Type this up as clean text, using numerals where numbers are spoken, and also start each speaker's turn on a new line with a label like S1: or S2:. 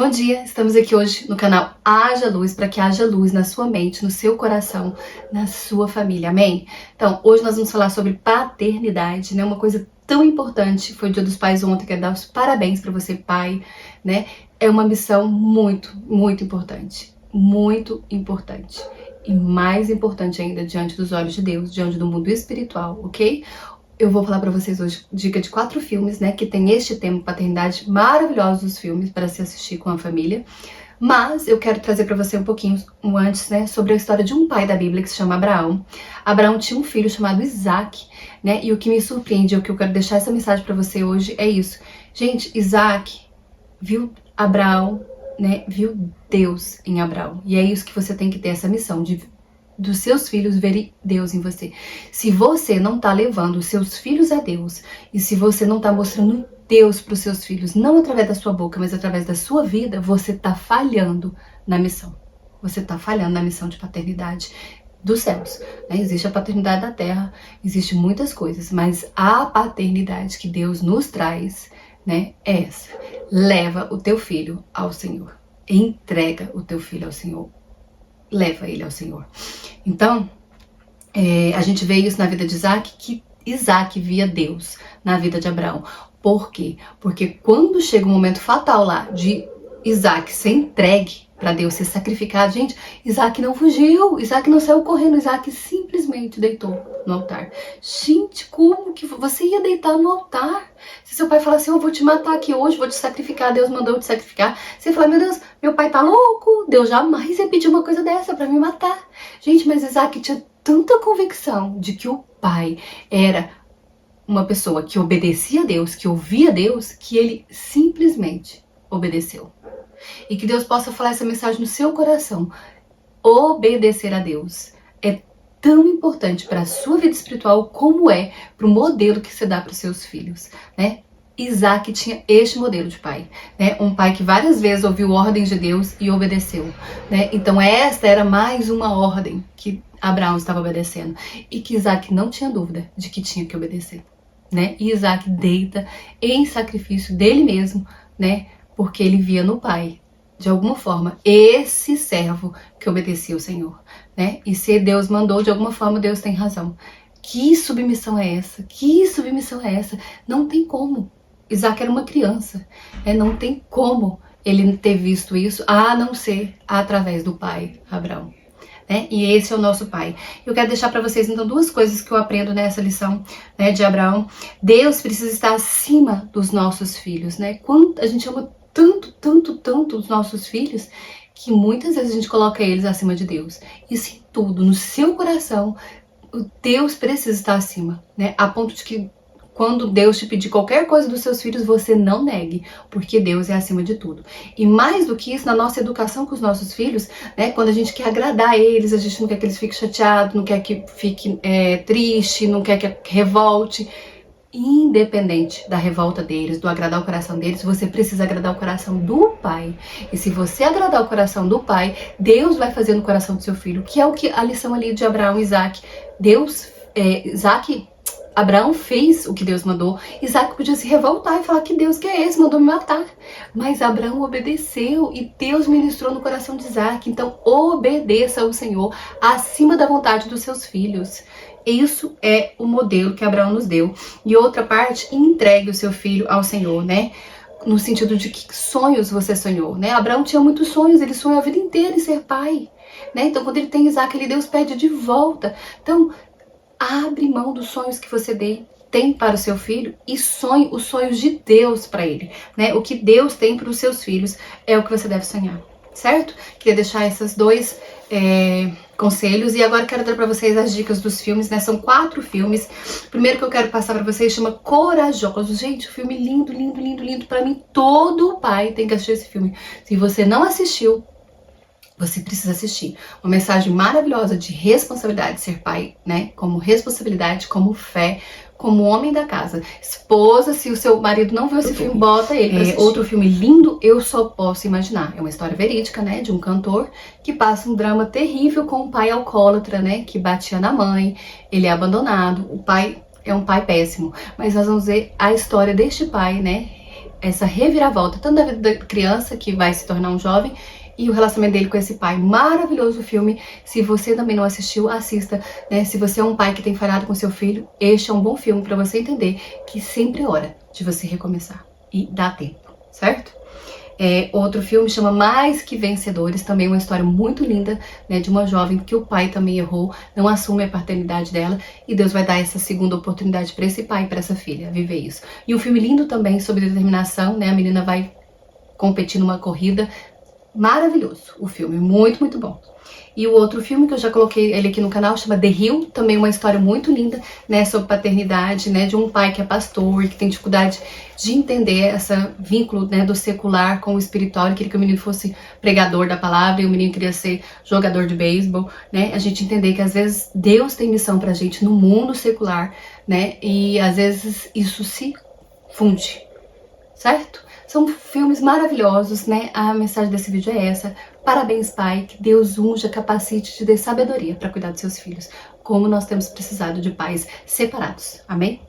S1: Bom dia, estamos aqui hoje no canal Haja Luz, para que haja luz na sua mente, no seu coração, na sua família, amém? Então, hoje nós vamos falar sobre paternidade, né? Uma coisa tão importante, foi o Dia dos Pais ontem, quero dar os parabéns para você, pai, né? É uma missão muito importante, e mais importante ainda diante dos olhos de Deus, diante do mundo espiritual, ok? Eu vou falar pra vocês hoje dica de 4 filmes, né, que tem este tema paternidade, maravilhosos os filmes para se assistir com a família. Mas eu quero trazer pra você um pouquinho antes, né, sobre a história de um pai da Bíblia que se chama Abraão. Abraão tinha um filho chamado Isaac, né, e o que me surpreende, o que eu quero deixar essa mensagem pra você hoje é isso. Gente, Isaac viu Abraão, né, viu Deus em Abraão. E é isso que você tem que ter, essa missão de dos seus filhos verem Deus em você. Se você não tá levando os seus filhos a Deus, e se você não tá mostrando Deus para os seus filhos, não através da sua boca, mas através da sua vida, você tá falhando na missão. Você tá falhando na missão de paternidade dos céus, né? Existe a paternidade da terra, existe muitas coisas, mas a paternidade que Deus nos traz, né, é essa. Leva o teu filho ao Senhor. Entrega o teu filho ao Senhor. Leva ele ao Senhor. Então, a gente vê isso na vida de Isaac, que Isaac via Deus na vida de Abraão. Por quê? Porque quando chega um momento fatal lá de Isaac ser entregue para Deus, ser sacrificado, gente, Isaac não fugiu, Isaac não saiu correndo, Isaac simplesmente deitou no altar. Gente, como que você ia deitar no altar? Se seu pai falar assim, eu vou te matar aqui hoje, vou te sacrificar, Deus mandou eu te sacrificar, você fala, meu Deus, meu pai tá louco, Deus jamais ia pedir uma coisa dessa para me matar. Gente, mas Isaac tinha tanta convicção de que o pai era uma pessoa que obedecia a Deus, que ouvia Deus, que ele simplesmente obedeceu. E que Deus possa falar essa mensagem no seu coração. Obedecer a Deus é tão importante para a sua vida espiritual como é para o modelo que você dá para os seus filhos, né? Isaac tinha este modelo de pai, né? Um pai que várias vezes ouviu ordens de Deus e obedeceu, né? Então esta era mais uma ordem que Abraão estava obedecendo e que Isaac não tinha dúvida de que tinha que obedecer, né? E Isaac deita em sacrifício dele mesmo, né? Porque ele via no pai, de alguma forma, esse servo que obedecia ao Senhor, né? E se Deus mandou, de alguma forma, Deus tem razão. Que submissão é essa? Que submissão é essa? Não tem como. Isaac era uma criança, né? Não tem como ele ter visto isso, a não ser através do pai, Abraão. Né? E esse é o nosso pai. Eu quero deixar para vocês, então, 2 coisas que eu aprendo nessa lição, né, de Abraão. Deus precisa estar acima dos nossos filhos, né? Quando a gente ama tanto os nossos filhos, que muitas vezes a gente coloca eles acima de Deus. Isso em tudo, no seu coração, Deus precisa estar acima, né? A ponto de que quando Deus te pedir qualquer coisa dos seus filhos, você não negue, porque Deus é acima de tudo. E mais do que isso, na nossa educação com os nossos filhos, né, quando a gente quer agradar eles, a gente não quer que eles fiquem chateados, não quer que fique triste, não quer que revolte. Independente da revolta deles, do agradar o coração deles, você precisa agradar o coração do pai. E se você agradar o coração do pai, Deus vai fazer no coração do seu filho, que é o que a lição ali de Abraão e Isaac. Abraão fez o que Deus mandou. Isaac podia se revoltar e falar que Deus que é esse, mandou me matar. Mas Abraão obedeceu e Deus ministrou no coração de Isaac. Então obedeça ao Senhor acima da vontade dos seus filhos. Isso é o modelo que Abraão nos deu. E outra parte, entregue o seu filho ao Senhor, né? No sentido de que sonhos você sonhou, né? Abraão tinha muitos sonhos, ele sonhou a vida inteira em ser pai, né? Então quando ele tem Isaac, Deus pede de volta. Então abre mão dos sonhos que você tem para o seu filho e sonhe os sonhos de Deus para ele, né? O que Deus tem para os seus filhos é o que você deve sonhar, certo? Queria deixar esses 2 conselhos e agora quero dar para vocês as dicas dos filmes, né? São 4 filmes. O primeiro que eu quero passar para vocês chama Corajosos. Gente, filme lindo. Para mim, todo pai tem que assistir esse filme. Se você não assistiu, você precisa assistir. Uma mensagem maravilhosa de responsabilidade, ser pai, né? Como responsabilidade, como fé, como homem da casa. Esposa, se o seu marido não viu esse filme, bota ele pra assistir. Outro filme lindo, Eu Só Posso Imaginar. É uma história verídica, né? De um cantor que passa um drama terrível com um pai alcoólatra, né? Que batia na mãe, ele é abandonado, o pai é um pai péssimo. Mas nós vamos ver a história deste pai, né? essa reviravolta, tanto da vida da criança, que vai se tornar um jovem, e o relacionamento dele com esse pai. Maravilhoso o filme. Se você também não assistiu, assista, né? Se você é um pai que tem falhado com seu filho, este é um bom filme para você entender que sempre é hora de você recomeçar. E dá tempo, certo? Outro filme chama Mais Que Vencedores, também uma história muito linda, né, de uma jovem que o pai também errou, não assume a paternidade dela, e Deus vai dar essa segunda oportunidade para esse pai e para essa filha viver isso. E um filme lindo também sobre determinação, né, a menina vai competir numa corrida, maravilhoso o filme, muito, muito bom. E o outro filme que eu já coloquei ele aqui no canal chama The Hill, também uma história muito linda, né, sobre paternidade, né, de um pai que é pastor e que tem dificuldade de entender esse vínculo, né, do secular com o espiritual. Ele queria que o menino fosse pregador da palavra e o menino queria ser jogador de beisebol, né, a gente entender que às vezes Deus tem missão pra gente no mundo secular, né, e às vezes isso se funde, certo? São filmes maravilhosos, né? A mensagem desse vídeo é essa. Parabéns, pai. Que Deus unja, capacite e te dê sabedoria para cuidar dos seus filhos. Como nós temos precisado de pais separados. Amém?